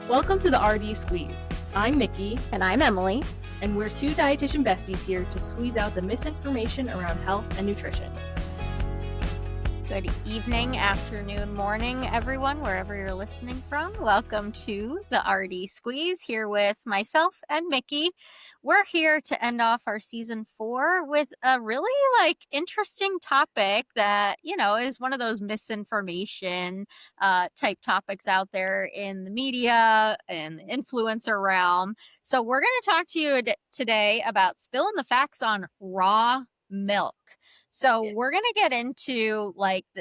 Welcome to the RD Squeeze. I'm Micki. And I'm Emily. And we're two dietitian besties here to squeeze out the misinformation around health and nutrition. Good evening, afternoon, morning, everyone, wherever you're listening from. Welcome to the RD Squeeze here with myself and Micki. We're here to end off our season 4 with a really interesting topic that, is one of those misinformation type topics out there in the media and the influencer realm. So we're going to talk to you today about spilling the facts on raw milk. So we're going to get into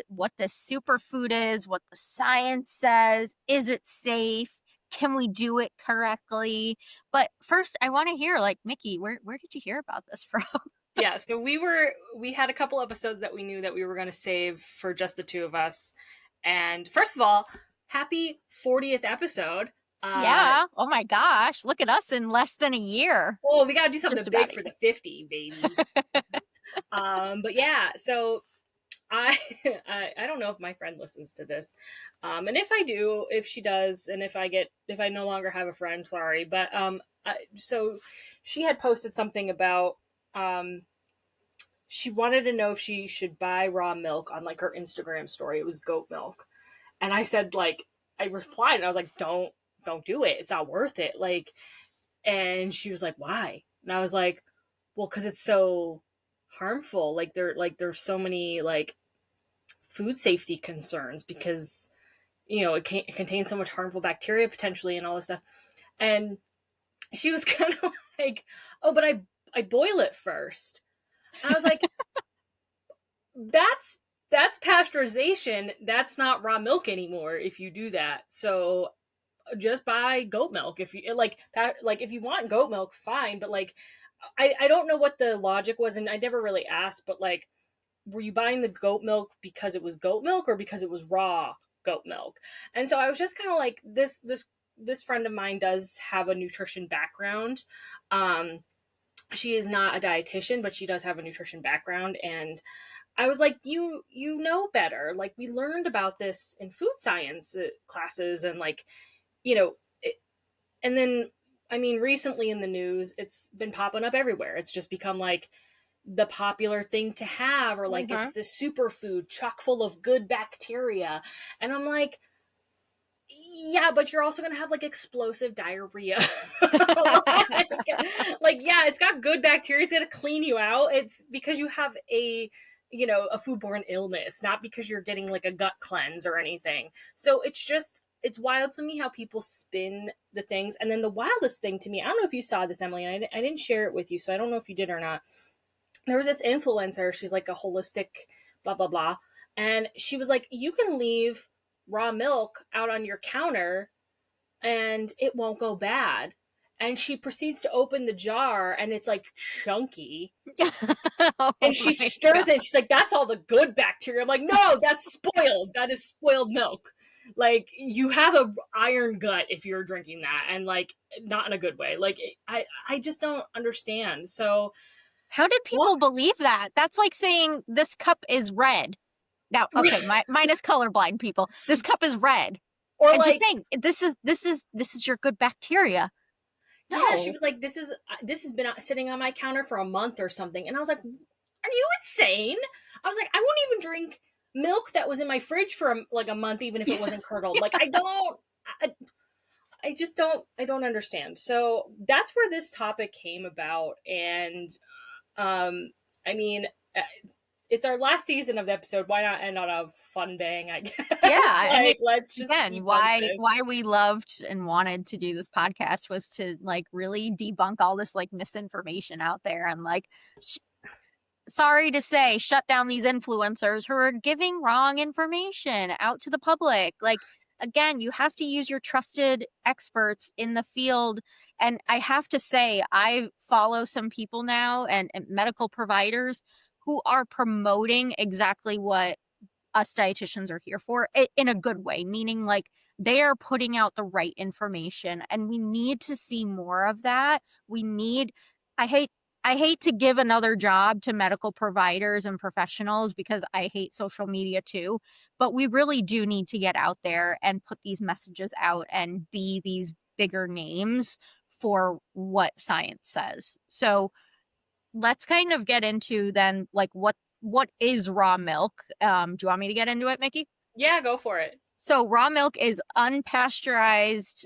what this superfood is, what the science says. Is it safe? Can we do it correctly? But first, I want to hear, Micki, where did you hear about this from? Yeah, so we had a couple episodes that we knew that we were going to save for just the two of us. And first of all, happy 40th episode. Yeah. Oh my gosh. Look at us in less than a year. Oh, we got to do something big for the 50, baby. But yeah, so I don't know if my friend listens to this. And if I do, if she does, and if I no longer have a friend, sorry. But so she had posted something about she wanted to know if she should buy raw milk on her Instagram story. It was goat milk. And I said, I replied and I was like, don't do it. It's not worth it. And she was like, why? And I was like, well, cause it's so harmful. There's so many food safety concerns because, it contains so much harmful bacteria potentially and all this stuff. And she was kind of like, oh, but I boil it first. And I was like, that's pasteurization. That's not raw milk anymore if you do that. So just buy goat milk. If you if you want goat milk, fine. But I don't know what the logic was, and I never really asked, but were you buying the goat milk because it was goat milk or because it was raw goat milk? And so I was just kind of like, this friend of mine does have a nutrition background. She is not a dietitian, but she does have a nutrition background. And I was like, you know better. We learned about this in food science classes and and then, I mean, recently in the news, it's been popping up everywhere. It's just become the popular thing to have, or it's the superfood chock full of good bacteria. And I'm like, yeah, but you're also going to have explosive diarrhea. Yeah, it's got good bacteria. It's going to clean you out. It's because you have a foodborne illness, not because you're getting a gut cleanse or anything. So it's wild to me how people spin the things. And then the wildest thing to me, I don't know if you saw this, Emily, and I didn't share it with you, so I don't know if you did or not. There was this influencer, she's a holistic blah, blah, blah. And she was like, you can leave raw milk out on your counter and it won't go bad. And she proceeds to open the jar and it's chunky. And she stirs it. She's like, that's all the good bacteria. I'm like, no, that's spoiled. That is spoiled milk. You have a iron gut if you're drinking that, and not in a good way. I just don't understand. So how did people believe that? That's like saying this cup is red. Now, okay, mine is colorblind people. This cup is red. Or and just saying this is your good bacteria. No. Yeah, she was like, this has been sitting on my counter for a month or something. And I was like, are you insane? I was like, I won't even drink milk that was in my fridge for a month, even if it wasn't curdled. I just don't understand. So that's where this topic came about. And I mean, it's our last season of the episode. Why not end on a fun bang, I guess? Yeah. Let's just why we loved and wanted to do this podcast was to really debunk all this misinformation out there and sorry to say, shut down these influencers who are giving wrong information out to the public. Again, you have to use your trusted experts in the field. And I have to say, I follow some people now and medical providers who are promoting exactly what us dietitians are here for in a good way, meaning they are putting out the right information, and we need to see more of that. I I hate to give another job to medical providers and professionals because I hate social media too, but we really do need to get out there and put these messages out and be these bigger names for what science says. So let's kind of get into then like what is raw milk? Do you want me to get into it, Micki? Yeah, go for it. So raw milk is unpasteurized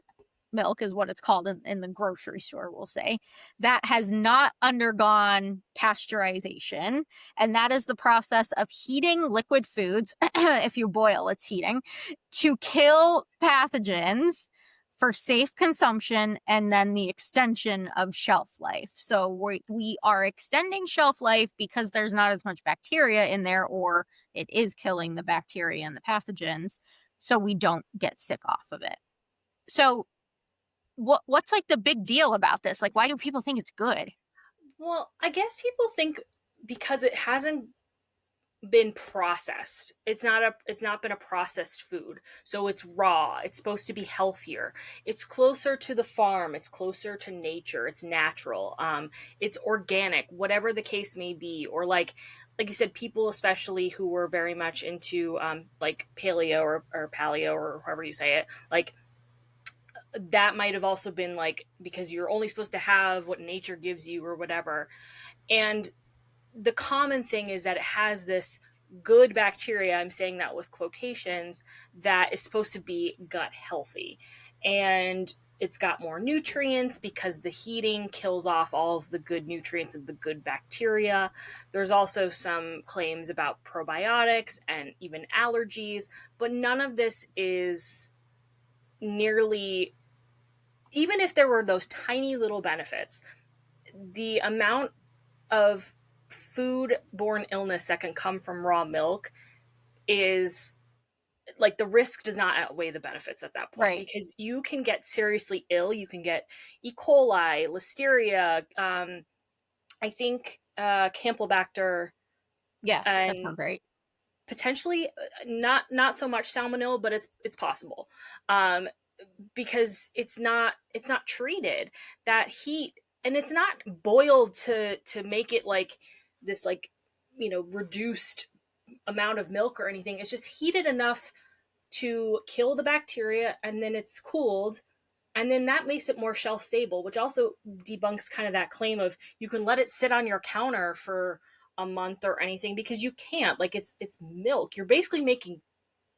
milk is what it's called in the grocery store, we'll say, that has not undergone pasteurization. And that is the process of heating liquid foods, if you boil, it's heating, to kill pathogens for safe consumption and then the extension of shelf life. So we are extending shelf life because there's not as much bacteria in there, or it is killing the bacteria and the pathogens, so we don't get sick off of it. So what's like the big deal about this? Like, why do people think it's good? Well, I guess people think because it hasn't been processed. It's not been a processed food. So it's raw. It's supposed to be healthier. It's closer to the farm, it's closer to nature, it's natural. It's organic, whatever the case may be. Or like you said, people especially who were very much into like paleo or paleo or however you say it, like that might have also been like because you're only supposed to have what nature gives you or whatever. And the common thing is that it has this good bacteria, I'm saying that with quotations, that is supposed to be gut healthy. And it's got more nutrients because the heating kills off all of the good nutrients of the good bacteria. There's also some claims about probiotics and even allergies, but none of this is nearly, even if there were those tiny little benefits, the amount of foodborne illness that can come from raw milk is like the risk does not outweigh the benefits at that point Right. because you can get seriously ill. You can get E. coli, listeria, I think Campylobacter, Yeah, that and sounds right. potentially not so much salmonella, but it's possible. Um, because it's not treated, that heat, and it's not boiled to make it like this, like, reduced amount of milk or anything. It's just heated enough to kill the bacteria, and then it's cooled, and then that makes it more shelf stable, which also debunks kind of that claim of you can let it sit on your counter for a month or anything, because you can't. Like, it's milk, you're basically making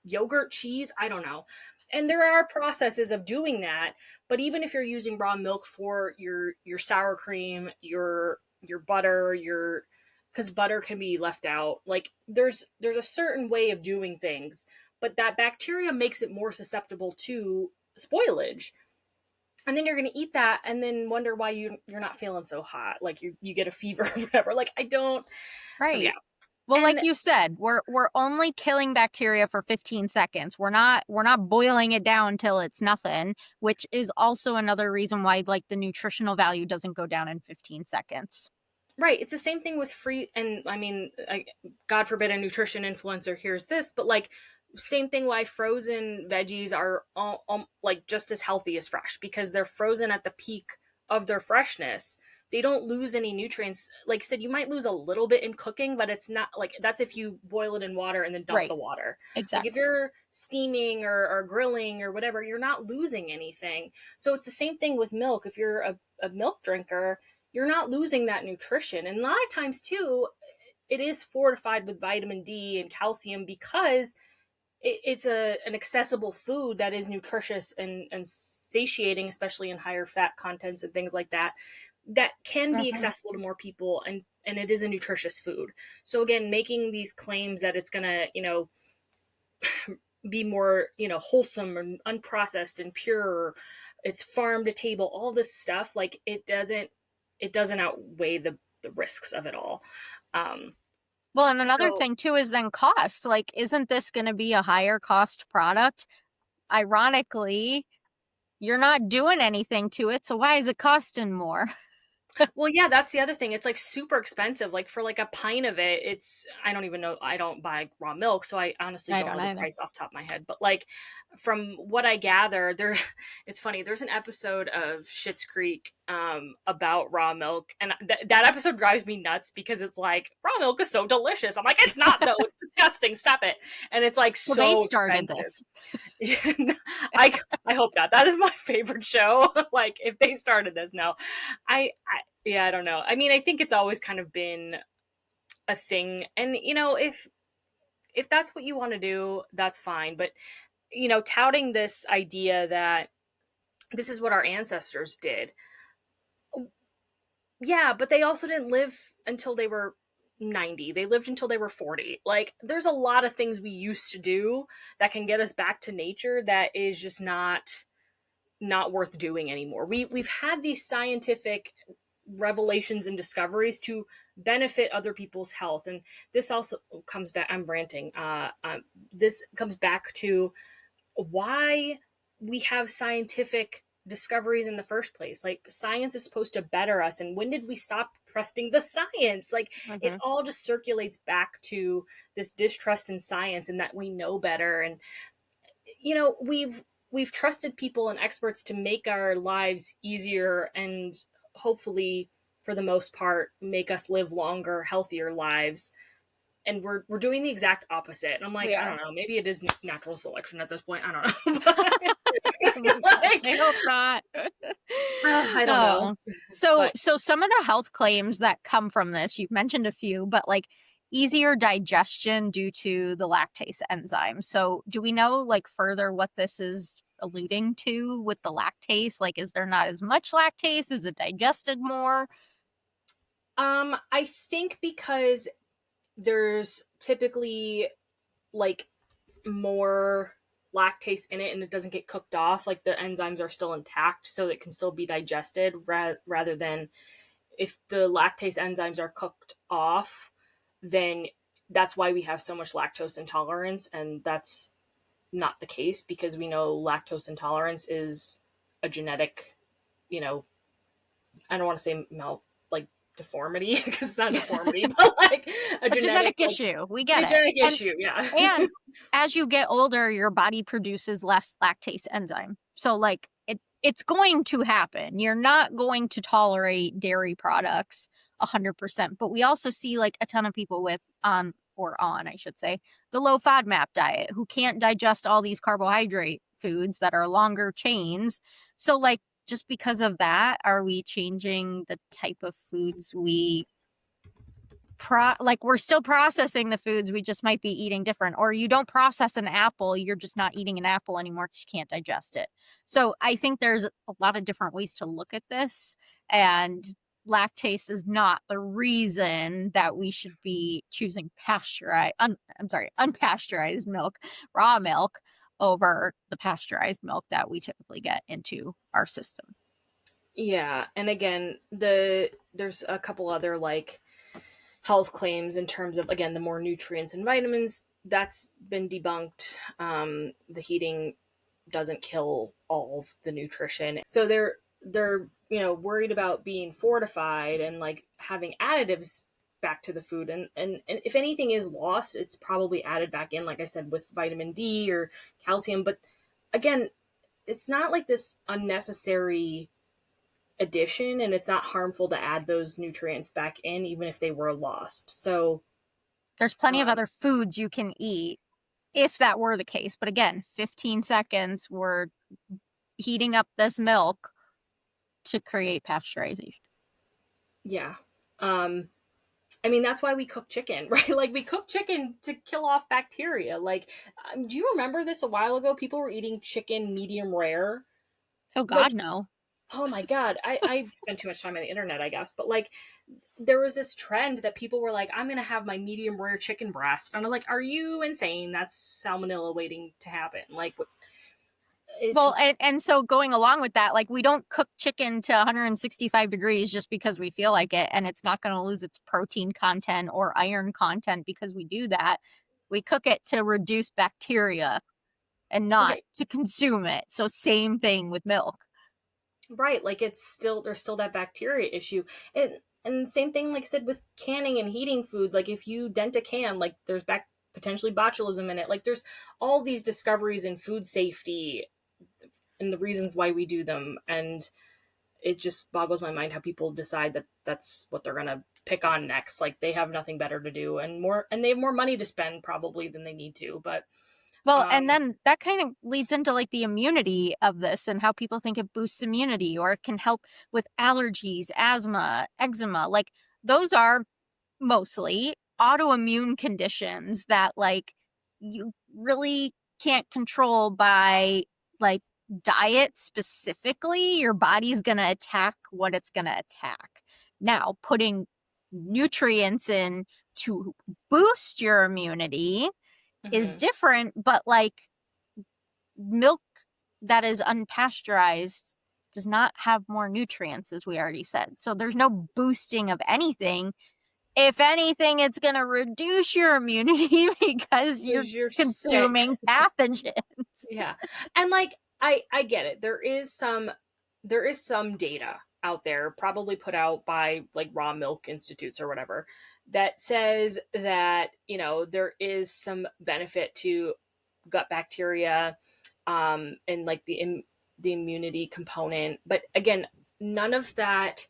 yogurt, cheese, I don't know. And there are processes of doing that, but even if you're using raw milk for your sour cream, your butter, your because butter can be left out. Like, there's a certain way of doing things, but that bacteria makes it more susceptible to spoilage. And then you're going to eat that and then wonder why you're not feeling so hot, like you get a fever or whatever. Like, I don't. So yeah. Right. Well, And like you said, we're only killing bacteria for 15 seconds. We're not boiling it down till it's nothing, which is also another reason why like the nutritional value doesn't go down in 15 seconds. right, it's the same thing with free, and I mean, God forbid a nutrition influencer hears this, but like, same thing why frozen veggies are like just as healthy as fresh, because they're frozen at the peak of their freshness. They don't lose any nutrients. Like I said, you might lose a little bit in cooking, but it's not like that's if you boil it in water and then dump Right. the water. Like, if Exactly. you're steaming or grilling or whatever, you're not losing anything. So it's the same thing with milk. If you're a milk drinker, you're not losing that nutrition. And a lot of times too, it is fortified with vitamin D and calcium because it's an accessible food that is nutritious and satiating, especially in higher fat contents and things like that, that can be Mhm. accessible to more people, and it is a nutritious food. So again, making these claims that it's gonna, be more, wholesome and unprocessed and pure, it's farm to table, all this stuff, like, it doesn't outweigh the risks of it all. um Well, and another so thing too is then cost. Like, isn't this going to be a higher cost product? Ironically, you're not doing anything to it, so why is it costing more? Well, yeah, that's the other thing. It's like super expensive. Like, for like a pint of it, I don't even know. I don't buy raw milk, so I honestly I don't don't know the either. price off the top of my head. But like, from what I gather, it's funny. There's an episode of Schitt's Creek about raw milk, and that episode drives me nuts because it's like raw milk is so delicious. I'm like, it's not though. It's disgusting. Stop it. And it's like Well, they so started expensive. this. I I hope not. That is my favorite show. Like if they started this, no, yeah, I don't know. I mean, I think it's always kind of been a thing, and if that's what you want to do, that's fine. But touting this idea that this is what our ancestors did, yeah, but they also didn't live until they were 90. They lived until they were 40. Like, there's a lot of things we used to do that can get us back to nature that is just not worth doing anymore. We've had these scientific revelations and discoveries to benefit other people's health, and this also comes back. I'm ranting. This comes back to why we have scientific discoveries in the first place. Like, science is supposed to better us, and when did we stop trusting the science? Like, it Hmm. all just circulates back to this distrust in science and that we know better. And we've trusted people and experts to make our lives easier and hopefully, for the most part, make us live longer, healthier lives. And we're doing the exact opposite. And I'm like, We I are. don't know, maybe it is natural selection at this point. I don't know. Oh my God. Like, I hope not. I don't know. Oh, so But so some of the health claims that come from this, you've mentioned a few, but like easier digestion due to the lactase enzyme. So do we know like further what this is alluding to with the lactase? Like, is there not as much lactase? Is it digested more? I think because there's typically like more lactase in it and it doesn't get cooked off, like the enzymes are still intact so it can still be digested, rather than if the lactase enzymes are cooked off, then that's why we have so much lactose intolerance. And that's not the case because we know lactose intolerance is a genetic, you know, I don't want to say like deformity because it's not a deformity, but like a A genetic genetic issue. We a get it. genetic issue. Yeah. And as you get older, your body produces less lactase enzyme. So like it's going to happen. You're not going to tolerate dairy products 100%. But we also see like a ton of people with I should say, the low FODMAP diet who can't digest all these carbohydrate foods that are longer chains. So like just because of that, are we changing the type of foods we like we're still processing the foods, we just might be eating different? Or you don't process an apple, you're just not eating an apple anymore because you can't digest it. So I think there's a lot of different ways to look at this, and lactase is not the reason that we should be choosing unpasteurized milk, raw milk, over the pasteurized milk that we typically get into our system. Yeah, and again, there's a couple other like health claims in terms of, again, the more nutrients and vitamins that's been debunked. The heating doesn't kill all of the nutrition, so they're worried about being fortified and like having additives back to the food, and if anything is lost, it's probably added back in, like I said, with vitamin D or calcium. But again, it's not like this unnecessary addition, and it's not harmful to add those nutrients back in even if they were lost. So There's plenty of um, other foods you can eat if that were the case. But again, 15 seconds, we're heating up this milk to create pasteurization. yeah, I mean, that's why we cook chicken, right? Like, we cook chicken to kill off bacteria. Like, do you remember this? A while ago people were eating chicken medium rare. Oh Like, God, no. oh my god, I spent too much time on the internet, I guess. But like, there was this trend that people were like, I'm gonna have my medium rare chicken breast, and I was like, are you insane? That's salmonella waiting to happen. Like, it's Well, just and so going along with that, like we don't cook chicken to 165 degrees just because we feel like it, and it's not going to lose its protein content or iron content because we do that. We cook it to reduce bacteria and not right. to consume it. So same thing with milk. Right, like it's still, there's still that bacteria issue. And same thing, like I said, with canning and heating foods. Like, if you dent a can, like there's potentially botulism in it. Like, there's all these discoveries in food safety and the reasons why we do them. And it just boggles my mind how people decide that that's what they're gonna pick on next. Like they have nothing better to do and they have more money to spend probably than they need to. But Well, um, and then that kind of leads into like the immunity of this and how people think it boosts immunity or it can help with allergies, asthma, eczema. Like those are mostly autoimmune conditions that like you really can't control by like diet specifically. Your body's going to attack what it's going to attack. Now, putting nutrients in to boost your immunity is mhm. different, but like milk that is unpasteurized does not have more nutrients, as we already said. So there's no boosting of anything. If anything, it's going to reduce your immunity because you're Because you're sick. consuming pathogens. Yeah. And like I get it. There is some data out there, probably put out by like raw milk institutes or whatever, that says that, there is some benefit to gut bacteria, and like the immunity component. But again, none of that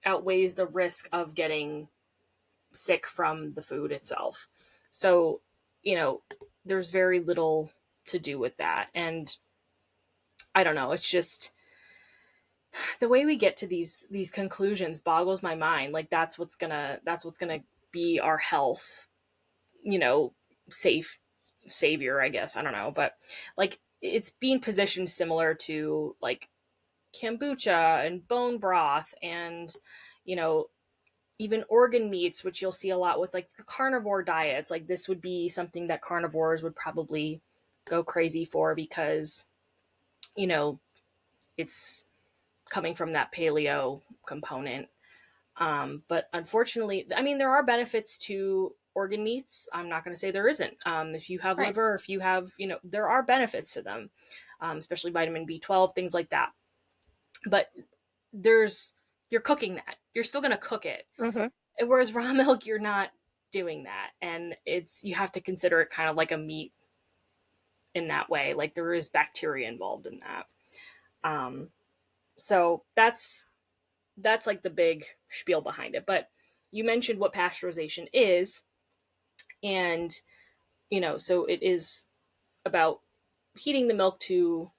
outweighs the risk of getting sick from the food itself. So, you know, there's very little to do with that. And I don't know, it's just the way we get to these conclusions boggles my mind. Like that's what's gonna be our health, you know, safe savior, I guess. I don't know. But like it's being positioned similar to like kombucha and bone broth and, you know, even organ meats, which you'll see a lot with like the carnivore diets. Like this would be something that carnivores would probably go crazy for because, you know, it's coming from that paleo component. But unfortunately, I mean, there are benefits to organ meats. I'm not going to say there isn't. If you have Right. liver, if you have, there are benefits to them, especially vitamin B12, things like that. But there's, you're cooking that. You're still going to cook it. Mm-hmm. Whereas raw milk, you're not doing that. And you have to consider it kind of like a meat in that way. Like there is bacteria involved in that. Um, so that's like the big spiel behind it. But you mentioned what pasteurization is, and so it is about heating the milk to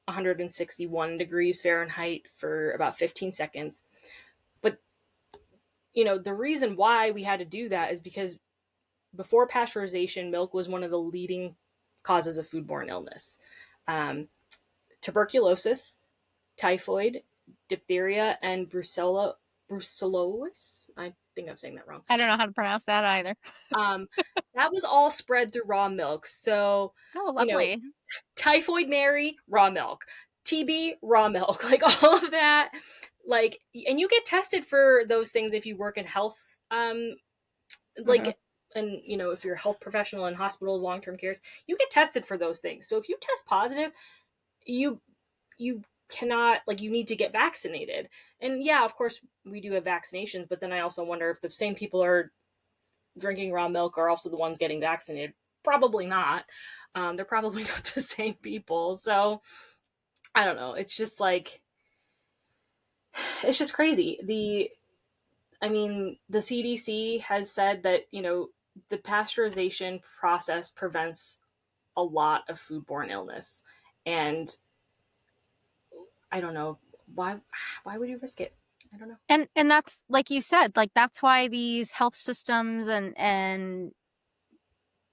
161 degrees Fahrenheit for about 15 seconds. But the reason why we had to do that is because before pasteurization, milk was one of the leading causes of foodborne illness. Um, Tuberculosis, typhoid, diphtheria, and brucellosis. I think I'm saying that wrong. I don't know how to pronounce that either. Um, that was all spread through raw milk. So, Oh, you know, lovely. typhoid Mary, raw milk. TB, raw milk. Like all of that. Like, and you get tested for those things if you work in health. Mm-hmm. Like, and if you're a health professional in hospitals, long-term cares, you get tested for those things. So if you test positive, you you cannot, like, you need to get vaccinated. And yeah, of course we do have vaccinations, but then I also wonder if the same people are drinking raw milk are also the ones getting vaccinated. Probably not. They're probably not the same people. So I don't know. It's just like, it's just crazy. The CDC has said that, the pasteurization process prevents a lot of foodborne illness. And I don't know why would you risk it? I don't know. And that's like you said, like that's why these health systems and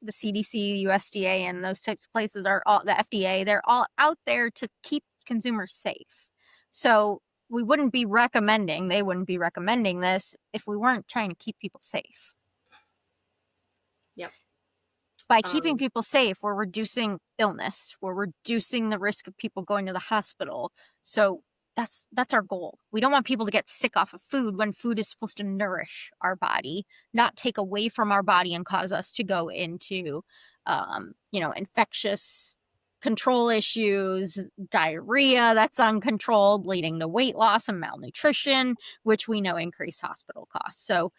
the CDC, USDA, and those types of places are all the FDA. They're all out there to keep consumers safe. So we wouldn't be recommending. They wouldn't be recommending this if we weren't trying to keep people safe. Yep. By keeping Um, people safe, we're reducing illness. We're reducing the risk of people going to the hospital. So that's our goal. We don't want people to get sick off of food when food is supposed to nourish our body, not take away from our body and cause us to go into, infectious control issues, diarrhea that's uncontrolled, leading to weight loss and malnutrition, which we know increase hospital costs. So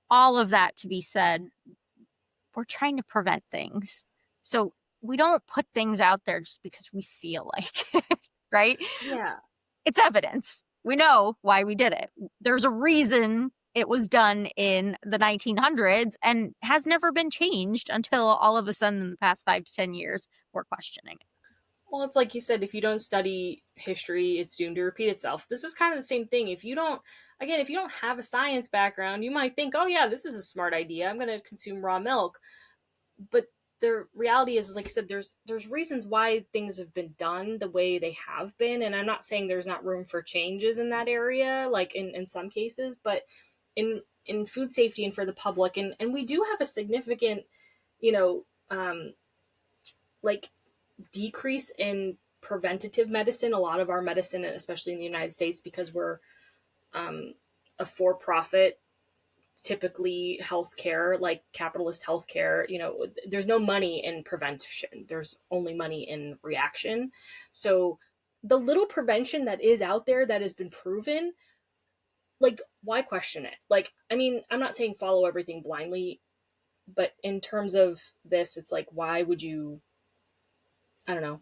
all of that to be said, we're trying to prevent things. So we don't put things out there just because we feel like it, right? yeah. It's evidence. We know why we did it. There's a reason it was done in the 1900s and has never been changed until all of a sudden in the past 5 to 10 years, we're questioning it. Well, it's like you said, if you don't study history, it's doomed to repeat itself. This is kind of the same thing. If you don't, again, if you don't have a science background, you might think, oh, yeah, this is a smart idea. I'm going to consume raw milk. But the reality is, like I said, there's reasons why things have been done the way they have been. And I'm not saying there's not room for changes in that area, like in some cases, but in food safety and for the public, and we do have a significant, you know, like decrease in preventative medicine. A lot of our medicine, especially in the United States, because we're a for-profit, typically healthcare, like capitalist healthcare, there's no money in prevention. There's only money in reaction. So the little prevention that is out there that has been proven, like, why question it? Like, I mean, I'm not saying follow everything blindly, but in terms of this, it's like, why would you, I don't know,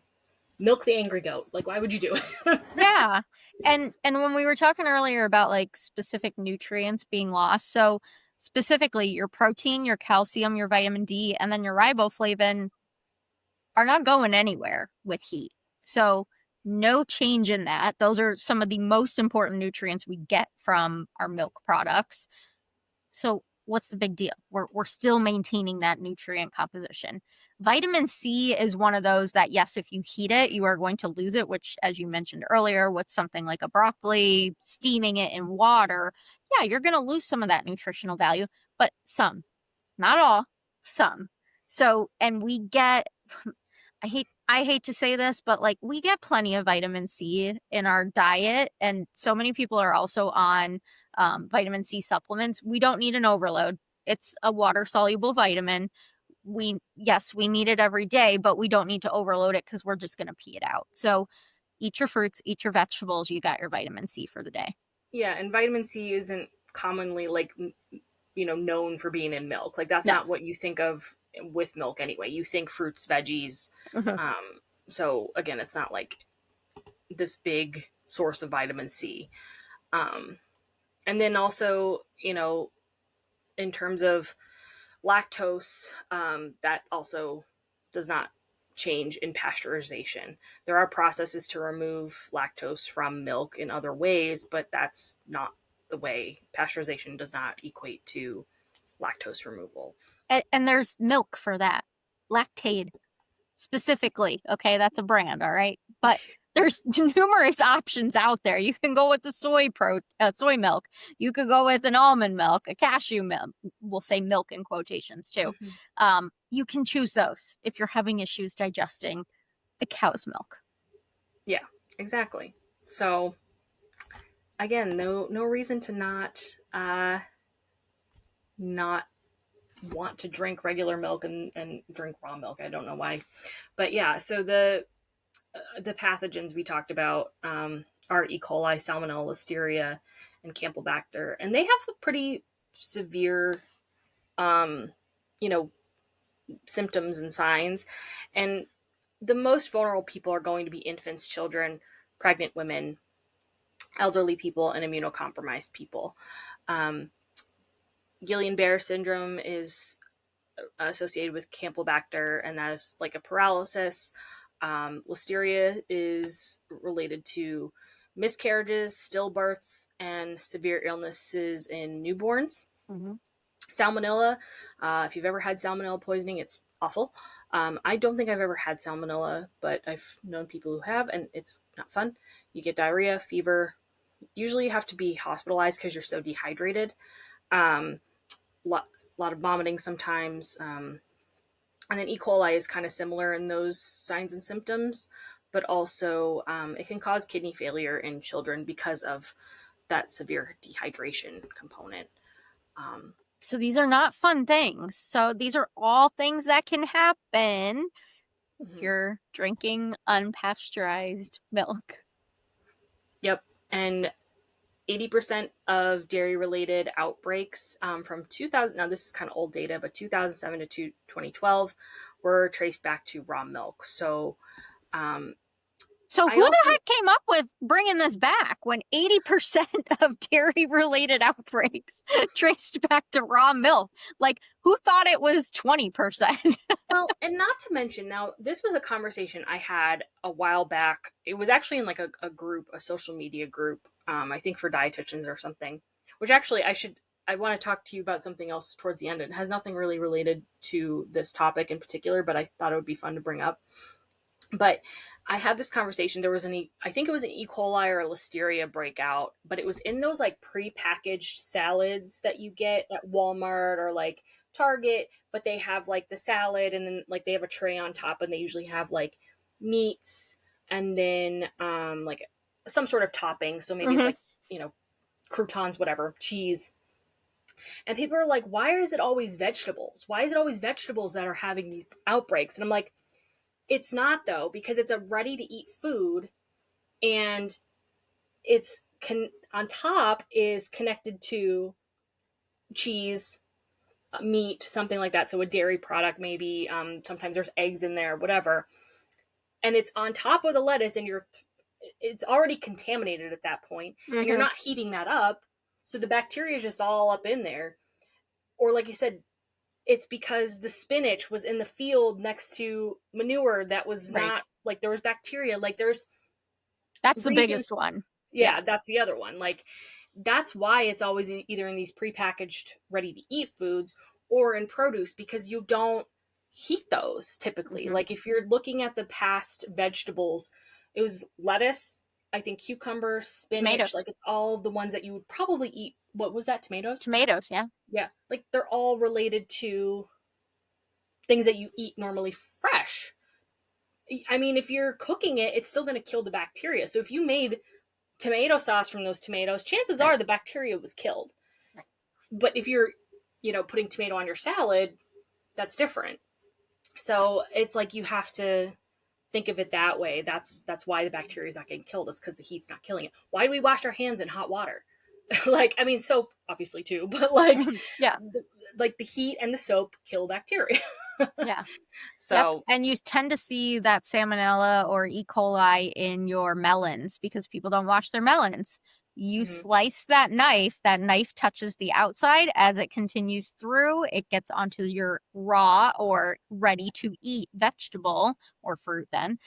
milk the angry goat? Like, why would you do it? Yeah. And when we were talking earlier about like specific nutrients being lost, so specifically your protein, your calcium, your vitamin D, and then your riboflavin are not going anywhere with heat. So no change in that. Those are some of the most important nutrients we get from our milk products. So what's the big deal? We're still maintaining that nutrient composition. Vitamin C is one of those that, yes, if you heat it, you are going to lose it, which, as you mentioned earlier, with something like a broccoli, steaming it in water, yeah, you're going to lose some of that nutritional value, but some, not all, some. So, and we get, I hate to say this, but like we get plenty of vitamin C in our diet, and so many people are also on vitamin C supplements. We don't need an overload. It's a water soluble vitamin. Yes, we need it every day, but we don't need to overload it because we're just going to pee it out. So eat your fruits, eat your vegetables. You got your vitamin C for the day. Yeah, and vitamin C isn't commonly, like, known for being in milk. Like, that's No. not what you think of with milk anyway. You think fruits, veggies. Mhm. So again, it's not like this big source of vitamin C. And then also, in terms of lactose, that also does not change in pasteurization. There are processes to remove lactose from milk in other ways, but that's not the way. Pasteurization does not equate to lactose removal. And there's milk for that. Lactaid specifically. Okay, that's a brand, all right? But there's numerous options out there. You can go with the soy milk. You could go with an almond milk, a cashew milk. We'll say milk in quotations too. You can choose those if you're having issues digesting a cow's milk. Yeah, exactly. So again, no reason to not want to drink regular milk and drink raw milk. I don't know why, but yeah. So the pathogens we talked about are E. coli, Salmonella, Listeria, and Campylobacter, and they have a pretty severe, you know, symptoms and signs. And the most vulnerable people are going to be infants, children, pregnant women, elderly people, and immunocompromised people. Guillain-Barré syndrome is associated with Campylobacter, and that is like a paralysis. Listeria is related to miscarriages, stillbirths, and severe illnesses in newborns. Mm-hmm. Salmonella, if you've ever had salmonella poisoning, it's awful. I don't think I've ever had salmonella, but I've known people who have, and it's not fun. You get diarrhea, fever. Usually you have to be hospitalized because you're so dehydrated. Lot of vomiting sometimes. And then E. coli is kind of similar in those signs and symptoms, but also it can cause kidney failure in children because of that severe dehydration component. So these are not fun things. So these are all things that can happen if you're drinking unpasteurized milk. Yep. And 80% of dairy related outbreaks from 2000, now this is kind of old data, but 2007 to 2012 were traced back to raw milk. So So I who the also heck came up with bringing this back when 80% of dairy-related outbreaks traced back to raw milk? Like, who thought it was 20%? Well, and not to mention, now this was a conversation I had a while back. It was actually in like a group, a social media group, I think for dietitians or something. Which actually, I want to talk to you about something else towards the end. It has nothing really related to this topic in particular, but I thought it would be fun to bring up. But I had this conversation. There was I think it was an E. coli or a listeria breakout, but it was in those like pre-packaged salads that you get at Walmart or like Target, but they have like the salad and then like they have a tray on top and they usually have like meats and then like some sort of topping. So maybe it's Mm-hmm. like, you know, croutons, whatever, cheese. And people are like, why is it always vegetables? Why is it always vegetables that are having these outbreaks? And I'm like, it's not though, because it's a ready to eat food and on top is connected to cheese, meat, something like that. So a dairy product, maybe. Sometimes there's eggs in there, whatever. And it's on top of the lettuce, and it's already contaminated at that point, and you're Mm-hmm. not heating that up. So the bacteria is just all up in there. Or like you said, it's because the spinach was in the field next to manure that was Right. not like there was bacteria. Like there's That's the reasons. biggest one. Yeah. Yeah, that's the other one. Like that's why it's always either in these prepackaged ready to eat foods or in produce because you don't heat those typically. Mm-hmm. Like if you're looking at the past vegetables, it was lettuce, I think cucumber, spinach, Tomatoes. like it's all the ones that you would probably eat. What was that? Tomatoes? Tomatoes, yeah. Yeah. Like they're all related to things that you eat normally fresh. I mean, if you're cooking it, it's still going to kill the bacteria. So if you made tomato sauce from those tomatoes, chances Right. are the bacteria was killed. Right. But if you're, putting tomato on your salad, that's different. So it's like you have to think of it that way. That's why the bacteria is not getting killed. Is because the heat's not killing it. Why do we wash our hands in hot water? Like, I mean, soap obviously too, but like, Yeah. like the heat and the soap kill bacteria. Yeah. Yep. So, And you tend to see that salmonella or E. coli in your melons because people don't wash their melons. You mhm, slice that knife touches the outside. As it continues through, it gets onto your raw or ready to eat vegetable or fruit then,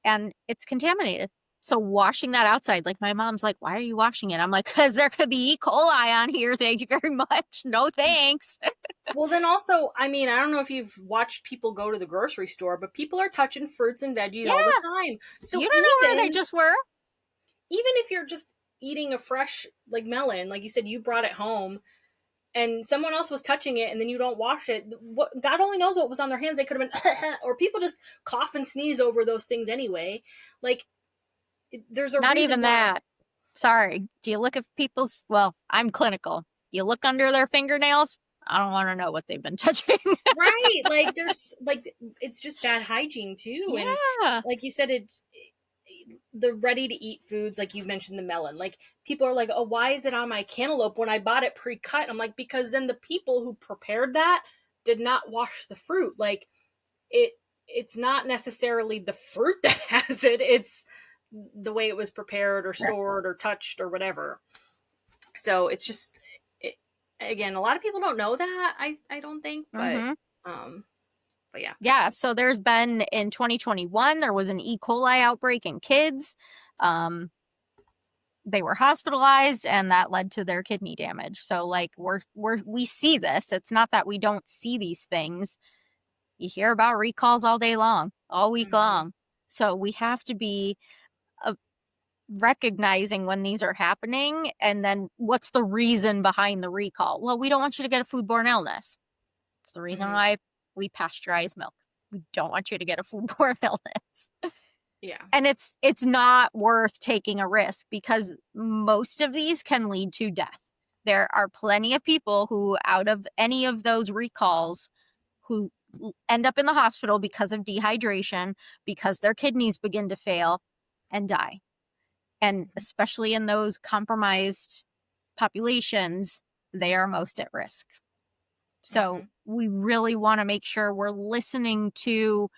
and it's contaminated. So washing that outside, like my mom's like, why are you washing it? I'm like, because there could be E. coli on here. Thank you very much. No thanks. well, then also, I mean, I don't know if you've watched people go to the grocery store, but people are touching fruits and veggies all the Yeah. time. So You don't know where they even just were. even if you're just eating a fresh like melon, like you said, you brought it home and someone else was touching it and then you don't wash it, what God only knows what was on their hands. They could have been or people just cough and sneeze over those things anyway. Like there's a Not reason even why. that. Sorry. Do you look at people's, well, I'm clinical. You look under their fingernails. I don't want to know what they've been touching. Right, like there's like it's just bad hygiene too. And Yeah. like you said, the ready to eat foods, like you mentioned the melon, like people are like, oh, why is it on my cantaloupe when I bought it pre-cut? I'm like, because then the people who prepared that did not wash the fruit. Like it it's not necessarily the fruit that has it, it's the way it was prepared or stored or touched or whatever. So it's just it, again, a lot of people don't know that, I don't think, Mm-hmm. um but yeah. Yeah. So there's been in 2021, there was an E. coli outbreak in kids. Um, they were hospitalized and that led to their kidney damage. So like we see this. It's not that we don't see these things. You hear about recalls all day long, all week Mm-hmm. long. So we have to be recognizing when these are happening and then what's the reason behind the recall. Well, we don't want you to get a foodborne illness. It's the reason Mm-hmm. why we pasteurize milk. We don't want you to get a foodborne illness. Yeah. And it's not worth taking a risk because most of these can lead to death. There are plenty of people who out of any of those recalls who end up in the hospital because of dehydration, because their kidneys begin to fail and die. And especially in those compromised populations, they are most at risk. So Mm-hmm. we really want to make sure we're listening to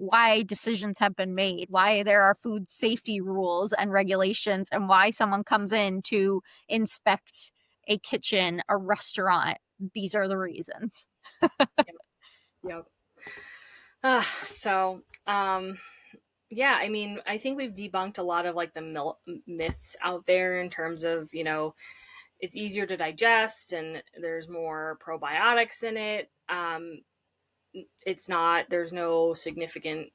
why decisions have been made, why there are food safety rules and regulations, and why someone comes in to inspect a kitchen, a restaurant. These are the reasons. Yep. Yep. So, yeah, I mean, I think we've debunked a lot of like the myths out there in terms of, it's easier to digest and there's more probiotics in it. There's no significant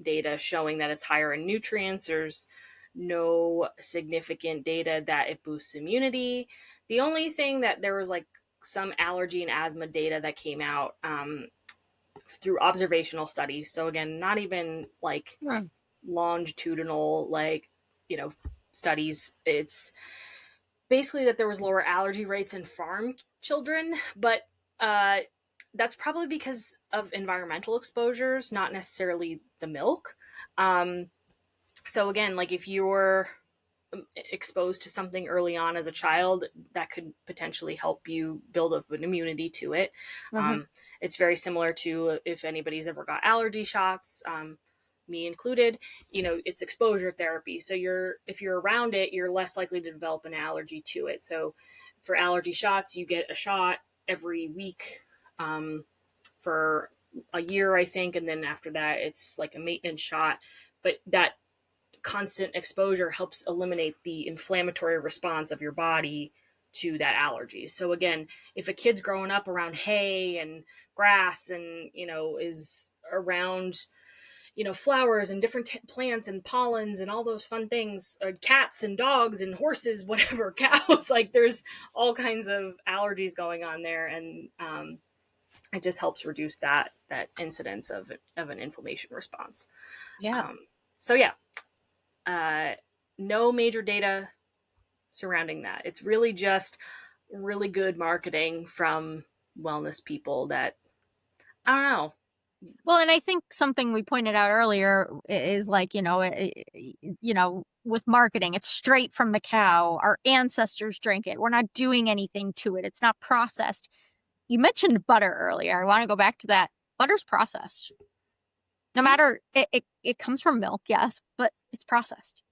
data showing that it's higher in nutrients. There's no significant data that it boosts immunity. The only thing that there was like some allergy and asthma data that came out through observational studies. So again, not even like Hmm. longitudinal, like, studies. It's basically that there was lower allergy rates in farm children, but uh, that's probably because of environmental exposures, not necessarily the milk. Um, so again, like if you're exposed to something early on as a child, that could potentially help you build up an immunity to it. Mm-hmm. It's very similar to if anybody's ever got allergy shots, me included. It's exposure therapy. So if you're around it, you're less likely to develop an allergy to it. So for allergy shots, you get a shot every week for a year, I think, and then after that, it's like a maintenance shot. But that constant exposure helps eliminate the inflammatory response of your body to that allergy. So again, if a kid's growing up around hay and grass and, is around, flowers and different plants and pollens and all those fun things, cats and dogs and horses, whatever, cows, like there's all kinds of allergies going on there. And it just helps reduce that incidence of an inflammation response. Yeah. So yeah, uh, no major data surrounding that. It's really just really good marketing from wellness people that, I don't know. Well, and I think something we pointed out earlier is like, with marketing, it's straight from the cow. Our ancestors drank it. We're not doing anything to it. It's not processed. You mentioned butter earlier. I want to go back to that. Butter's processed. No matter, it comes from milk, yes, but it's processed.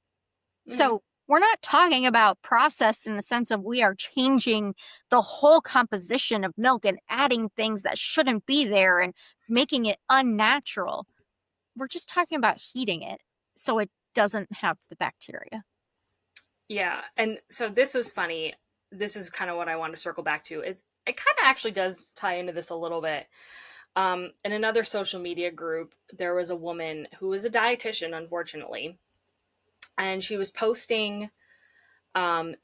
Mm-hmm. So we're not talking about processed in the sense of we are changing the whole composition of milk and adding things that shouldn't be there and making it unnatural. We're just talking about heating it so it doesn't have the bacteria. Yeah. And so this was funny. This is kind of what I want to circle back to. It kind of actually does tie into this a little bit. In another social media group, there was a woman who was a dietitian, unfortunately, and she was posting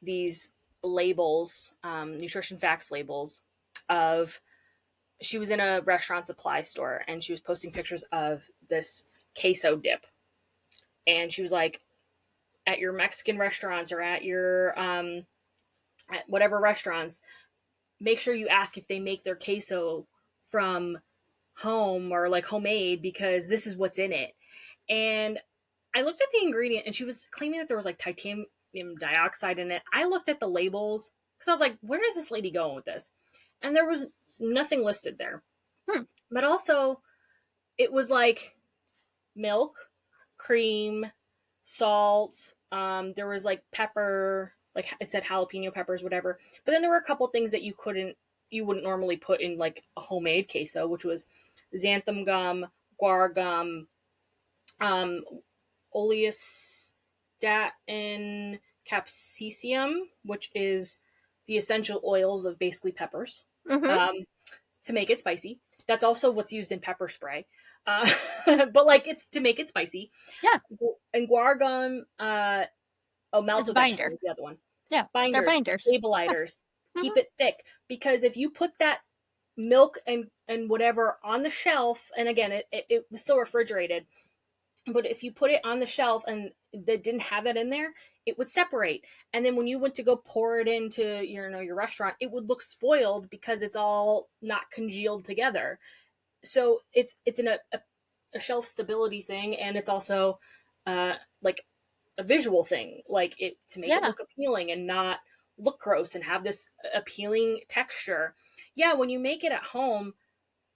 these labels, nutrition facts labels of, she was in a restaurant supply store and she was posting pictures of this queso dip. And she was like, at your Mexican restaurants or at your, at whatever restaurants, make sure you ask if they make their queso from home or like homemade because this is what's in it. And I looked at the ingredient and she was claiming that there was like titanium dioxide in it. I looked at the labels because I was like, where is this lady going with this? And there was nothing listed there. Hmm. But also, it was like milk, cream, salt. There was like pepper, like it said jalapeno peppers, whatever. But then there were a couple things that you wouldn't normally put in like a homemade queso, which was xanthan gum, guar gum, um, oleostatin capsicum, which is the essential oils of basically peppers, Mm-hmm. um, to make it spicy. That's also what's used in pepper spray. Uh, but like it's to make it spicy. Yeah, And guar gum, oh, it's a maltodextrin binder. is the other one. Yeah, they're Binders, binders. Yeah. stabilizers, keep Mm-hmm. it thick. Because if you put that milk and whatever on the shelf, and again, it was still refrigerated, but if you put it on the shelf and that didn't have that in there, it would separate. And then when you went to go pour it into your restaurant, it would look spoiled because it's all not congealed together. So it's in a shelf stability thing, and it's also like a visual thing, like it to make it Yeah. look appealing and not look gross and have this appealing texture. Yeah, when you make it at home,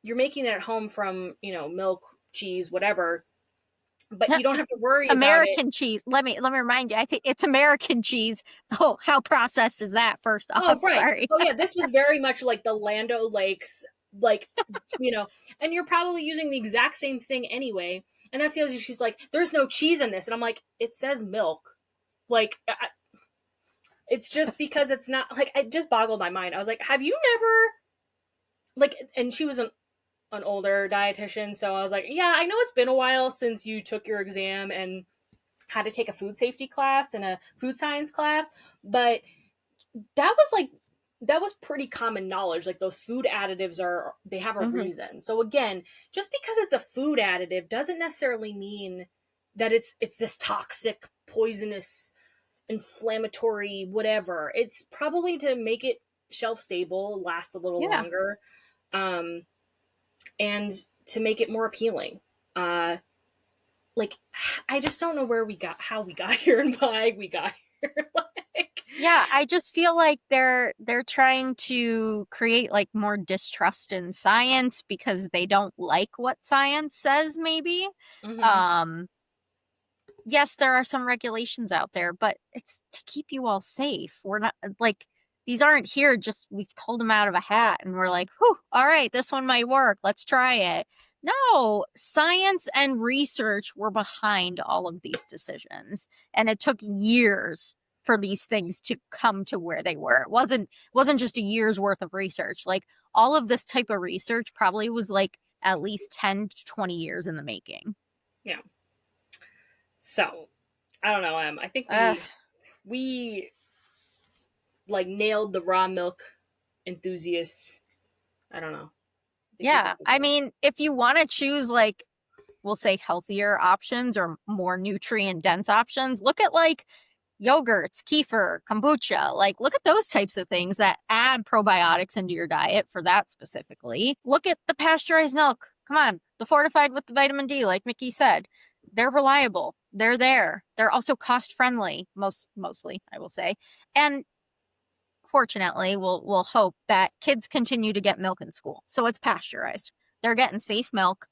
you're making it at home from milk, cheese, whatever. but you don't have to worry about it. American cheese. Let me remind you. I think it's American cheese. Oh, how processed is that? First Oh, off, right. sorry. Oh, yeah. This was very much like the Lando Lakes, like, and you're probably using the exact same thing anyway. And that's the other thing. She's like, there's no cheese in this. And I'm like, it says milk. Like, it's just because it's not, like, it just boggled my mind. I was like, have you never, like, and she was an older dietitian. So I was like, yeah, I know it's been a while since you took your exam and had to take a food safety class and a food science class, but that was like that was pretty common knowledge. Like those food additives they have a Hmm. reason. So again, just because it's a food additive doesn't necessarily mean that it's this toxic, poisonous, inflammatory, whatever. It's probably to make it shelf stable, last a little Yeah. longer, um, and to make it more appealing. Uh, like I just don't know how we got here and why we got here. like, Yeah, I just feel like they're trying to create like more distrust in science because they don't like what science says maybe. mhm. Um yes, there are some regulations out there, but it's to keep you all safe. We're not like these aren't here just we pulled them out of a hat and we're like, whew, all right, this one might work. Let's try it. No, science and research were behind all of these decisions. And it took years for these things to come to where they were. It wasn't just a year's worth of research. Like all of this type of research probably was like at least 10 to 20 years in the making. Yeah. So I don't know. I think Uh, we like nailed the raw milk enthusiasts. I don't know. I think we did Yeah. this I one. mean, if you want to choose like we'll say healthier options or more nutrient dense options, look at like yogurts, kefir, kombucha. Like look at those types of things that add probiotics into your diet for that specifically. Look at the pasteurized milk. Come on, the fortified with the vitamin D like Micki said. They're reliable. They're there. They're also cost friendly mostly, I will say. And fortunately, we'll hope that kids continue to get milk in school. So it's pasteurized. They're getting safe milk.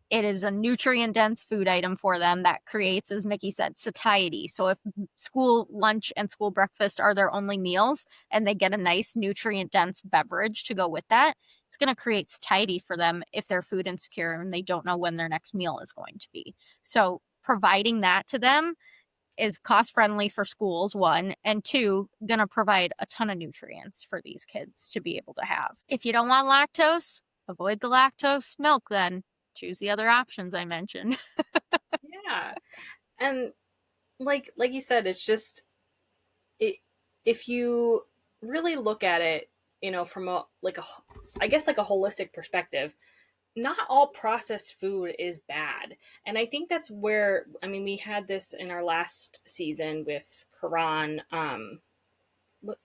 It is a nutrient dense food item for them that creates, as Micki said, satiety. So if school lunch and school breakfast are their only meals and they get a nice nutrient dense beverage to go with that, it's going to create satiety for them if they're food insecure and they don't know when their next meal is going to be. So providing that to them is cost friendly for schools, one, and two, gonna provide a ton of nutrients for these kids to be able to have. If you don't want lactose, avoid the lactose milk then. Choose the other options I mentioned. Yeah. And like you said, it's just it if you really look at it, from a like a I guess like a holistic perspective, not all processed food is bad. And I think that's where we had this in our last season with Quran.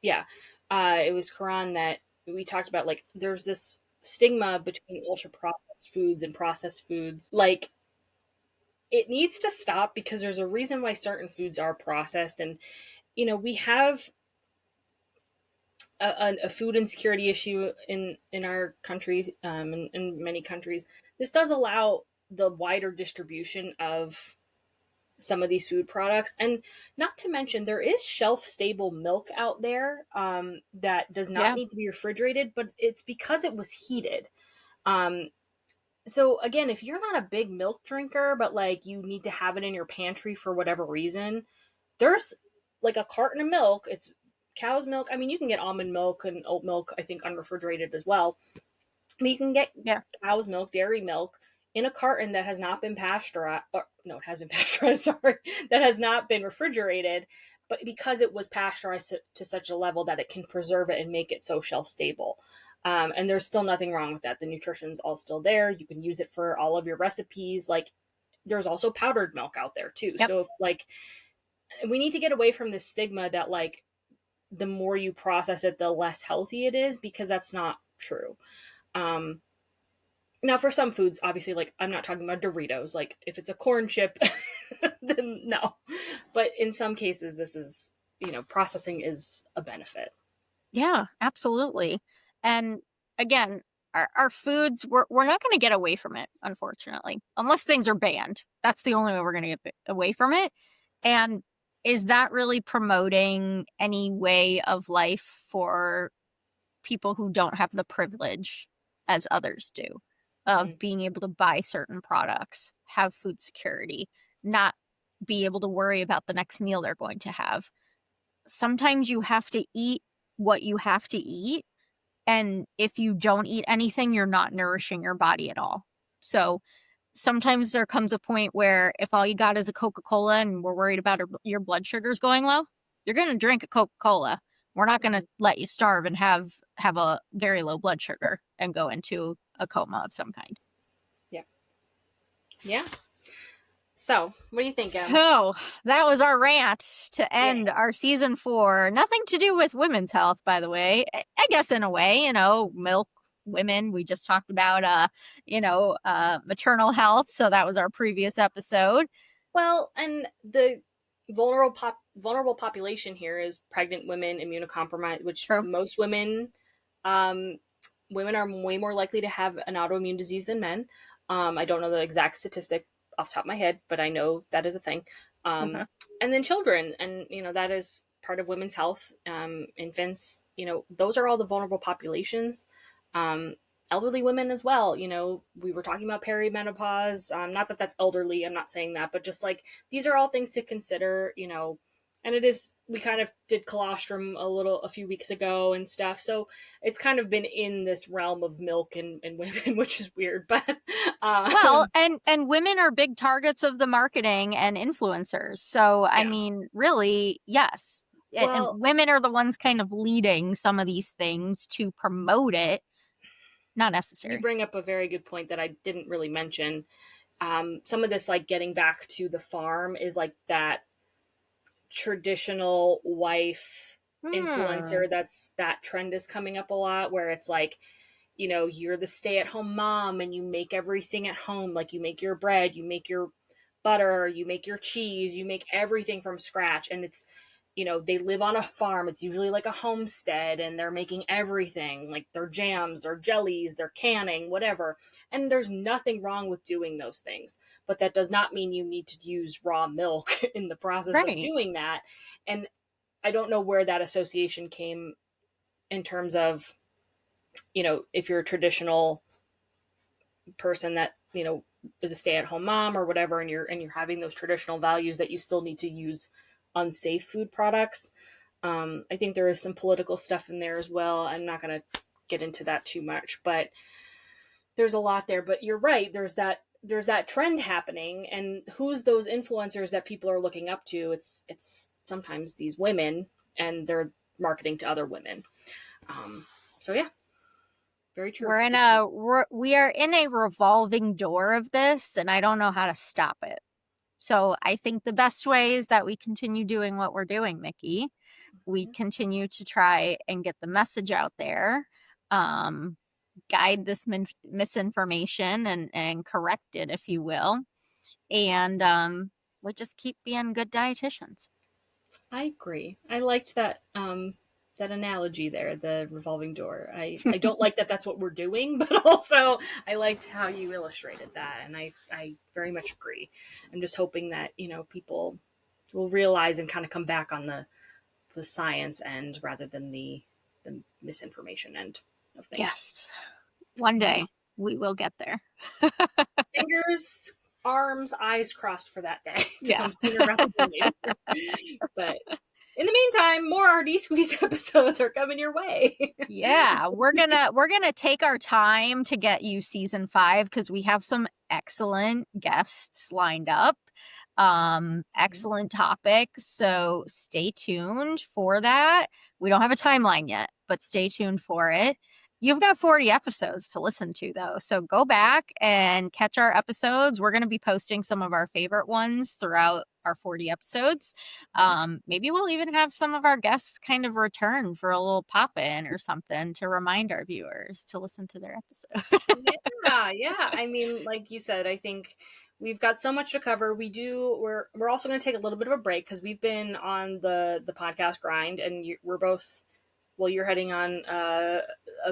Yeah, it was Quran that we talked about. Like, there's this stigma between ultra processed foods and processed foods. Like, it needs to stop because there's a reason why certain foods are processed. And we have a food insecurity issue in our country, in many countries. This does allow the wider distribution of some of these food products, and not to mention there is shelf stable milk out there, that does not Yeah. need to be refrigerated, but it's because it was heated. Um, so again, if you're not a big milk drinker, but like you need to have it in your pantry for whatever reason, there's like a carton of milk. It's cow's milk. I mean, you can get almond milk and oat milk, I think, unrefrigerated as well. But you can get Yeah. cow's milk, dairy milk in a carton that has not been pasteurized. Or, no, it has been pasteurized, sorry. That has not been refrigerated, but because it was pasteurized to such a level that it can preserve it and make it so shelf stable. And there's still nothing wrong with that. The nutrition's all still there. You can use it for all of your recipes. Like, there's also powdered milk out there too. Yep. So if like we need to get away from this stigma that like the more you process it, the less healthy it is, because that's not true. Um, Now, for some foods, obviously, like I'm not talking about Doritos. Like if it's a corn chip, then no. But in some cases, this is processing is a benefit. Yeah, absolutely. And again, our foods, we're not going to get away from it, unfortunately, unless things are banned. That's the only way we're going to get away from it. And is that really promoting any way of life for people who don't have the privilege as others do of being able to buy certain products, have food security, not be able to worry about the next meal they're going to have? Sometimes you have to eat what you have to eat. And if you don't eat anything, you're not nourishing your body at all. So sometimes there comes a point where if all you got is a Coca-Cola and we're worried about your blood sugars going low, you're going to drink a Coca-Cola. We're not going to let you starve and have a very low blood sugar and go into a coma of some kind. Yeah. Yeah. So, what do you think, Em? So that was our rant to end our season 4. Nothing to do with women's health, by the way. I guess in a way, milk, women. We just talked about, maternal health. So that was our previous episode. Well, and the vulnerable population here is pregnant women, immunocompromised, which True. most women women are way more likely to have an autoimmune disease than men. I don't know the exact statistic off the top of my head, but I know that is a thing. And then children, and that is part of women's health. Infants, those are all the vulnerable populations. Elderly women as well. We were talking about perimenopause. Not that that's elderly, I'm not saying that, but just like these are all things to consider. And it is, we kind of did colostrum a few weeks ago and stuff, so it's kind of been in this realm of milk and women, which is weird, but well, and women are big targets of the marketing and influencers, so I mean, really, yes. Well, and women are the ones kind of leading some of these things to promote it. Not necessary. You bring up a very good point that I didn't really mention. Some of this, like getting back to the farm, is like that traditional wife influencer. That trend is coming up a lot, where it's like, you're the stay-at-home mom and you make everything at home. Like, you make your bread, you make your butter, you make your cheese, you make everything from scratch. And it's, they live on a farm. It's usually like a homestead, and they're making everything, like their jams or jellies, they're canning, whatever. And there's nothing wrong with doing those things, but that does not mean you need to use raw milk in the process of doing that. And I don't know where that association came in terms of, if you're a traditional person that, is a stay-at-home mom or whatever, and you're having those traditional values, that you still need to use unsafe food products. I think there is some political stuff in there as well. I'm not going to get into that too much, but there's a lot there. But you're right. There's that trend happening, and who's those influencers that people are looking up to? It's sometimes these women, and they're marketing to other women. So yeah, very true. We are in a revolving door of this, and I don't know how to stop it. So I think the best way is that we continue doing what we're doing, Micki. We continue to try and get the message out there, guide this misinformation and correct it, if you will. And we just keep being good dietitians. I agree. I liked that that analogy there, the revolving door. I don't like that that's what we're doing, but also I liked how you illustrated that, and I very much agree. I'm just hoping that, people will realize and kind of come back on the science end rather than the misinformation end of things. Yes. One day we will get there. Fingers, arms, eyes crossed for that day to come sooner rather than later. But in the meantime, more RD Squeeze episodes are coming your way. Yeah, we're gonna take our time to get you season 5, because we have some excellent guests lined up. Excellent topics, so stay tuned for that. We don't have a timeline yet, but stay tuned for it. You've got 40 episodes to listen to, though, so go back and catch our episodes. We're going to be posting some of our favorite ones throughout our 40 episodes. Maybe we'll even have some of our guests kind of return for a little pop-in or something to remind our viewers to listen to their episode. Yeah. I mean, like you said, I think we've got so much to cover. We're also going to take a little bit of a break, because we've been on the podcast grind, and we're both, well, you're heading on a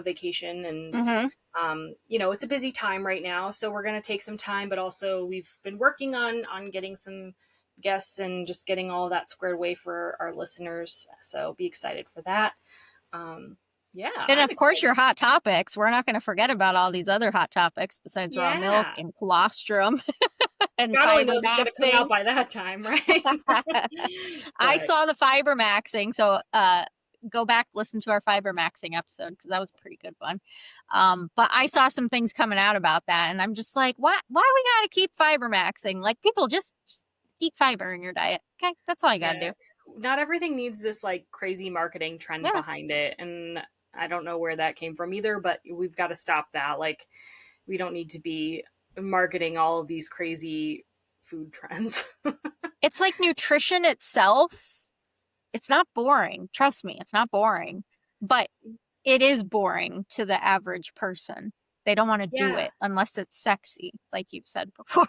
vacation, and It's a busy time right now, so we're going to take some time, but also we've been working on getting some guests and just getting all of that squared away for our listeners. So be excited for that. Um, yeah, And I'm of course, excited. your hot topics. We're not going to forget about all these other hot topics besides raw milk Yeah. and colostrum and God only fiber knows it's going to come maxing. out by that time, right? I But saw the fiber maxing, so go back, listen to our fiber maxing episode because that was a pretty good one. But I saw some things coming out about that, and I'm just like, why we gotta keep fiber maxing? Like, people just eat fiber in your diet. Okay, that's all you gotta yeah, do. not everything needs this like crazy marketing trend Yeah, behind it. And I don't know where that came from either, but we've got to stop that. Like, we don't need to be marketing all of these crazy food trends. it's like nutrition itself. It's not boring. Trust me, it's not boring, but it is boring to the average person. They don't want to do Yeah. it unless it's sexy, like you've said before.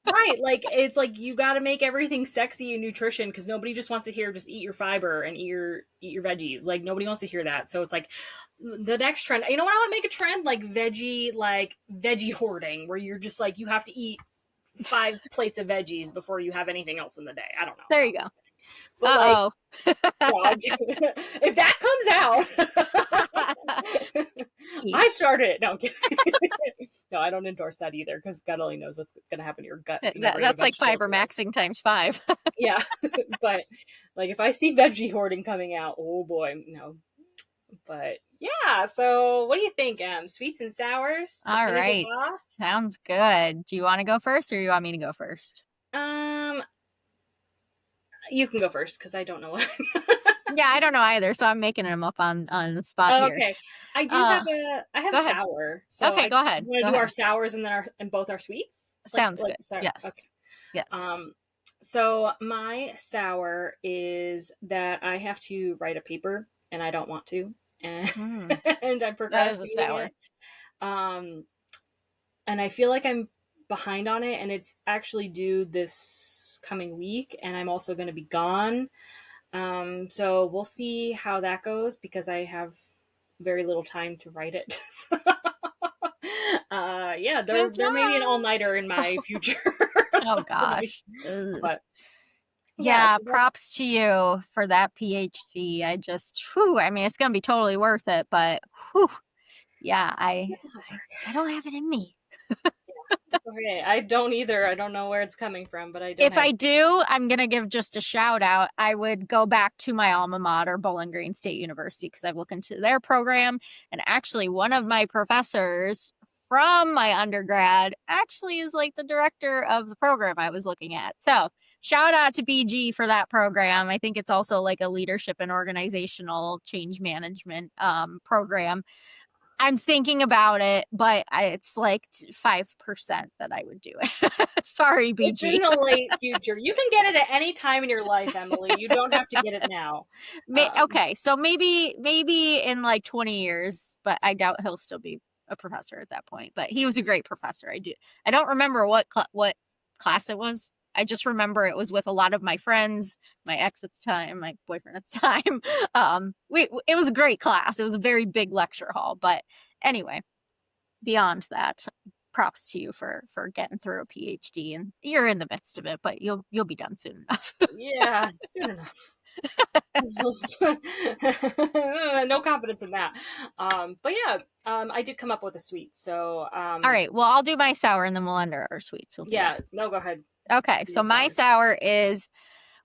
Right. Like, it's like you got to make everything sexy and nutrition because nobody just wants to hear just eat your fiber and eat your veggies. Like, nobody wants to hear that. So it's like the next trend. You know what? I want to make a trend like veggie hoarding, where you're just like you have to eat 5 plates of veggies before you have anything else in the day. I don't know. There No, you I'm go. just kidding. But like, Uh yeah, if that comes out, oh. I started it. No, I'm kidding. No, I don't endorse that either because God only knows what's going to happen to your gut if you never eat a That's like vegetable. fiber maxing times 5. Yeah, but like if I see veggie hoarding coming out, oh boy, no. But yeah, so what do you think, sweets and sours to All finish us right. off? Sounds good. Do you want to go first or you want me to go first? Um, you can go first because I don't know what. Yeah, I don't know either, so I'm making them up on the spot Oh, here. okay, Uh, I have Go ahead. sour. So Okay, I go ahead. want Go to do our ahead. sours and then both our sweets, Sounds good. sour. Yes. Okay. Yes. Um, so my sour is that I have to write a paper and I don't want to, and Mm, and I'm that is a procrastinating sour. it. Um, and I feel like I'm behind on it, and it's actually due this coming week, and I'm also going to be gone. So we'll see how that goes because I have very little time to write it. So, yeah, Good there may be an all nighter in luck. my future. Oh Someday. gosh. Ugh. But yeah, Yeah, so that's props to you for that PhD. Whew, I mean, it's gonna be totally worth it, but whew, yeah, that's a lot of work. I don't have it in me. Okay, I don't either. I don't know where it's coming from, but I don't If have. I do, I'm gonna give just a shout out. I would go back to my alma mater, Bowling Green State University, because I've looked into their program, and actually, one of my professors from my undergrad actually is like the director of the program I was looking at. So, shout out to BG for that program. I think it's also like a leadership and organizational change management program. I'm thinking about it, but it's like 5% that I would do it. Sorry, It's in BG. the late future. You can get it at any time in your life, Emily. You don't have to get it now. Okay, so maybe in like 20 years, but I doubt he'll still be a professor at that point. But he was a great professor. I don't remember what class it was. I just remember it was with a lot of my friends, my ex at the time, my boyfriend at the time. It was a great class. It was a very big lecture hall. But anyway, beyond that, props to you for getting through a PhD, and you're in the midst of it, but you'll be done soon enough. Yeah, soon enough. No confidence in that. But yeah, I did come up with a sweet. So All right, well, I'll do my sour and then we'll end our sweets. We'll do yeah, that. no, go ahead. Okay, Do so your my sour. sour is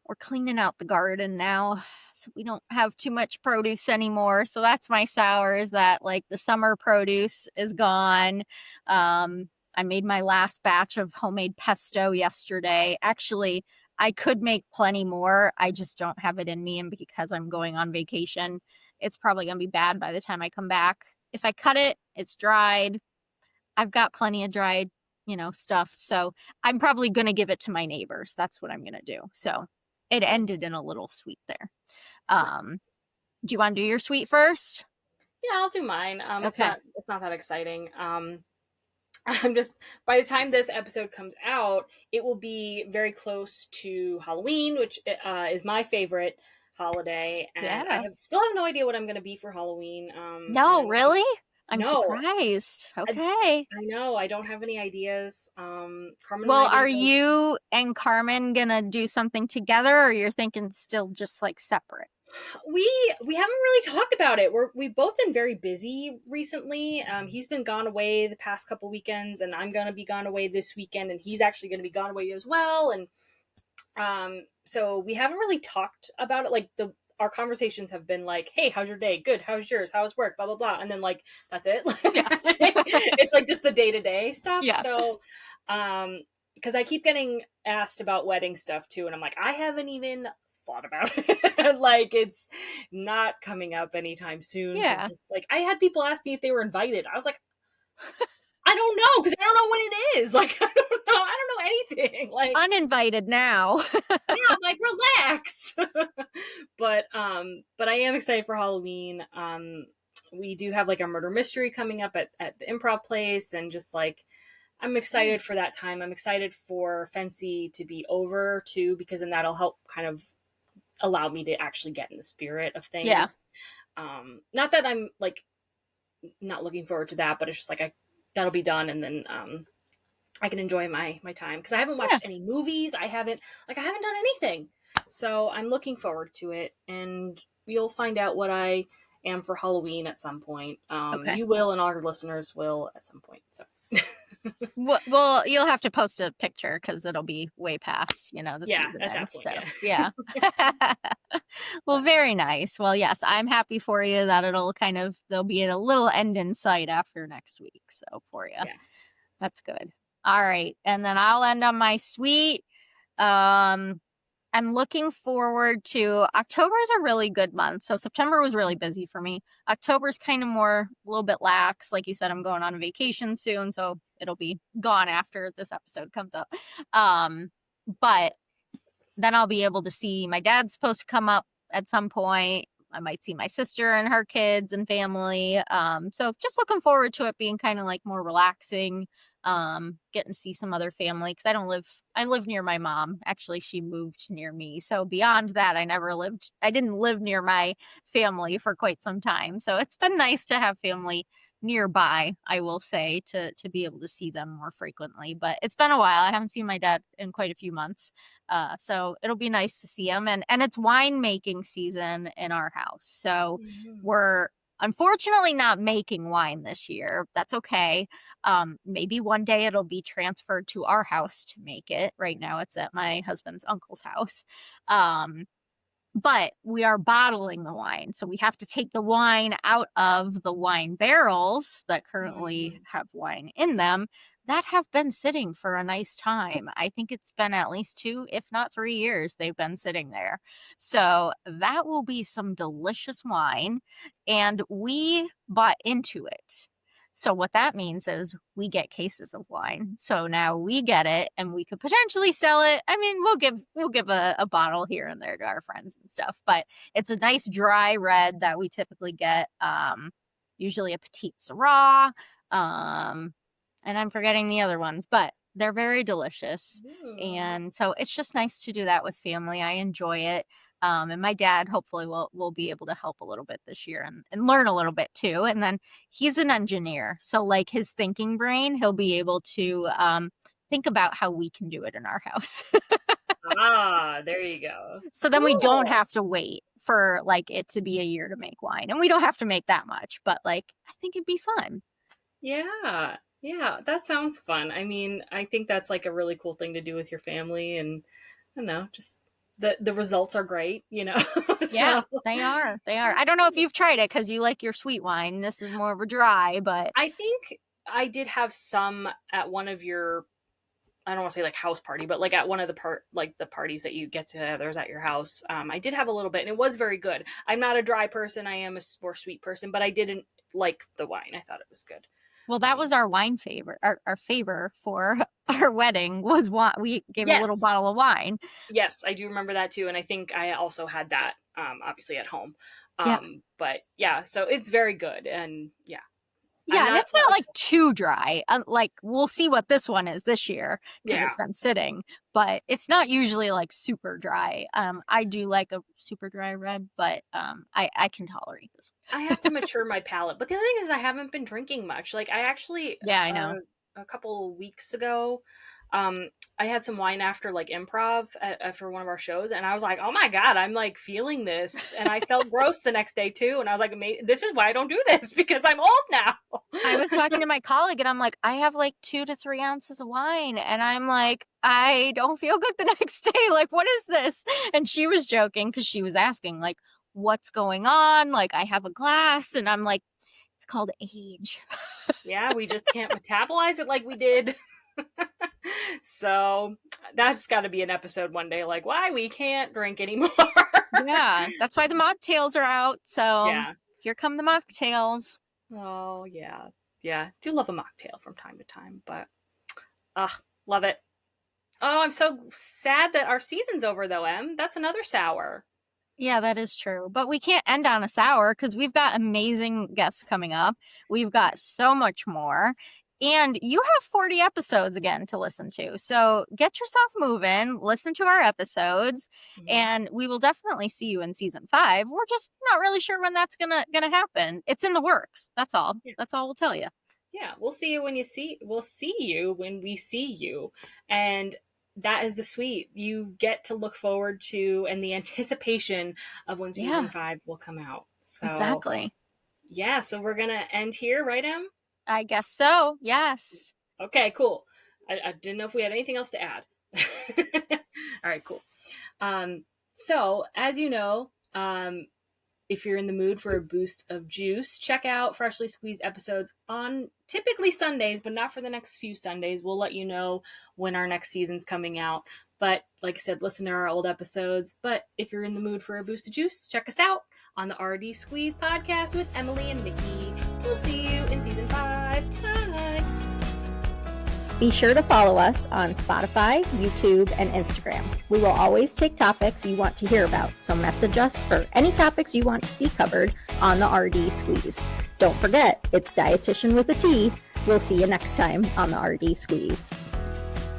we're cleaning out the garden now, so we don't have too much produce anymore. So that's my sour, is that like the summer produce is gone. I made my last batch of homemade pesto yesterday. Actually, I could make plenty more. I just don't have it in me, and because I'm going on vacation, it's probably gonna be bad by the time I come back. If I cut it, it's dried. I've got plenty of dried, stuff. So I'm probably going to give it to my neighbors. That's what I'm going to do. So it Nice. ended in a little sweet there. Nice. Do you want to do your sweet first? Yeah, I'll do mine. Okay. It's not that exciting. I'm just by the time this episode comes out, it will be very close to Halloween, which is my favorite holiday, and I Yeah. still have no idea what I'm going to be for Halloween. And No, really? I'm No, surprised. I, Okay. I know I don't have any ideas. Carmen and Well, I are didn't know. you and Carmen gonna do something together, or you're thinking still just like separate? We haven't really talked about it. We've both been very busy recently. He's been gone away the past couple weekends, and I'm gonna be gone away this weekend, and he's actually gonna be gone away as well. And so we haven't really talked about it. Like the our conversations have been like, "Hey, how's your day? Good. How's yours? How's work? Blah blah blah." And then like that's it. Yeah. It's like just the day to day stuff. Yeah. So, because I keep getting asked about wedding stuff too, and I'm like, I haven't even thought about it. Like it's not coming up anytime soon. So Yeah. just like I had people ask me if they were invited. I was like, I don't know because I don't know when it is. Like I don't know. I don't know anything. Like Uninvited now. yeah, like relax. But I am excited for Halloween. We do have like a murder mystery coming up at the improv place, and just like I'm excited for Nice. that time. I'm excited for Fancy to be over too, because then that'll help kind of allow me to actually get in the spirit of Yeah. things. Not that I'm like not looking forward to that, but it's just like I that'll be done, and then I can enjoy my time because I haven't Yeah. watched any movies. I haven't done anything. So I'm looking forward to it, and you'll find out what I am for Halloween at some point. Okay. You will, and all your listeners will at some point. So Well, you'll have to post a picture because it'll be way past, the yeah, season at end. that point, So, yeah. yeah. Well, But very nice. Well, yes, I'm happy for you that there'll be a little end in sight after next week. So, for you, yeah. that's good. All right. And then I'll end on my sweet. Um, I'm looking forward to October is a really good month. So September was really busy for me. October's kind of more a little bit lax. Like you said, I'm going on a vacation soon, so it'll be gone after this episode comes up. But then I'll be able to see my dad's supposed to come up at some point. I might see my sister and her kids and family. So just looking forward to it being kind of like more relaxing, getting to see some other family because I live near my mom. Actually, she moved near me. So beyond that, I didn't live near my family for quite some time. So it's been nice to have family nearby, I will say, to be able to see them more frequently. But it's been a while. I haven't seen my dad in quite a few months. So it'll be nice to see him. And it's winemaking season in our house. So Mhm. we're unfortunately not making wine this year. That's okay. Maybe one day it'll be transferred to our house to make it. Right now it's at my husband's uncle's house. But we are bottling the wine. So we have to take the wine out of the wine barrels that currently Mhm. have wine in them that have been sitting for a nice time. I think it's been at least 2, if not 3 years they've been sitting there. So that will be some delicious wine. And we bought into it. So what that means is we get cases of wine. So now we get it and we could potentially sell it. I mean, we'll give a bottle here and there to our friends and stuff, but it's a nice dry red that we typically get. Usually a petite Syrah. And I'm forgetting the other ones, but they're very delicious. Ooh. And so it's just nice to do that with family. I enjoy it. And my dad hopefully will be able to help a little bit this year and learn a little bit too. And then he's an engineer. So like his thinking brain, he'll be able to think about how we can do it in our house. Ah, there you go. So then we don't Cool. have to wait for like it to be a year to make wine. And we don't have to make that much, but like I think it'd be fun. Yeah. Yeah, that sounds fun. I mean, I think that's like a really cool thing to do with your family, and I don't know, just the results are great, you know. Yeah, So they are. They are. I don't know if you've tried it because you like your sweet wine. This is more of a dry, but I think I did have some at one of your I don't want to say like house party, but like at one of the parties that you get togethers at your house. I did have a little bit, and it was very good. I'm not a dry person. I am a more sweet person, but I didn't like the wine. I thought it was good. well, that Um, was our wine favor. Our favor for our wedding was wine. We gave a little yes, bottle of wine. yes, I do remember that too, and I think I also had that obviously at home. Yeah. But yeah, so it's very good, and yeah, Yeah, and it's not like too dry. Like, we'll see what this one is this year because it's been sitting, but it's not usually like super dry. I do like a super dry red, but I can tolerate this one. I have to mature my palate. But the other thing is I haven't been drinking much. Like I actually Yeah, I know. a couple weeks ago, I had some wine after like improv after one of our shows, and I was like, "Oh my god, I'm like feeling this," and I felt gross the next day too. And I was like, "This is why I don't do this because I'm old now." I was talking to my colleague, and I'm like, I have like 2 to 3 ounces of wine, and I'm like, I don't feel good the next day. Like, what is this? And she was joking because she was asking, like, what's going on? Like, I have a glass, and I'm like, it's called age. Yeah, we just can't metabolize it like we did. So that's got to be an episode one day, like why we can't drink anymore. Yeah, that's why the mocktails are out. So Yeah. here come the mocktails. Oh yeah, yeah. Do love a mocktail from time to time, but love it. Oh, I'm so sad that our season's over though, Em. That's another sour. Yeah, that is true. But we can't end on a sour because we've got amazing guests coming up. We've got so much more. And you have 40 episodes again to listen to. So get yourself moving, listen to our episodes, and we will definitely see you in season 5. We're just not really sure when that's gonna happen. It's in the works. That's all. Yeah. That's all we'll tell you. Yeah, we'll see you we'll see you when we see you. And that is the sweet. You get to look forward to and the anticipation of when season 5 will come out. So exactly. Yeah, so we're gonna end here, right, Em? I guess so. Yes. Okay, cool. I didn't know if we had anything else to add. All right, cool. So as you know, if you're in the mood for a boost of juice, check out Freshly Squeezed episodes on typically Sundays, but not for the next few Sundays. We'll let you know when our next season's coming out. But like I said, listen to our old episodes. But if you're in the mood for a boost of juice, check us out on the RD Squeeze podcast with Emily and Micki. We'll see you in season 5. Bye. Be sure to follow us on Spotify, YouTube, and Instagram. We will always take topics you want to hear about, so message us for any topics you want to see covered on the RD Squeeze. Don't forget, it's dietitian with a T. We'll see you next time on the RD Squeeze.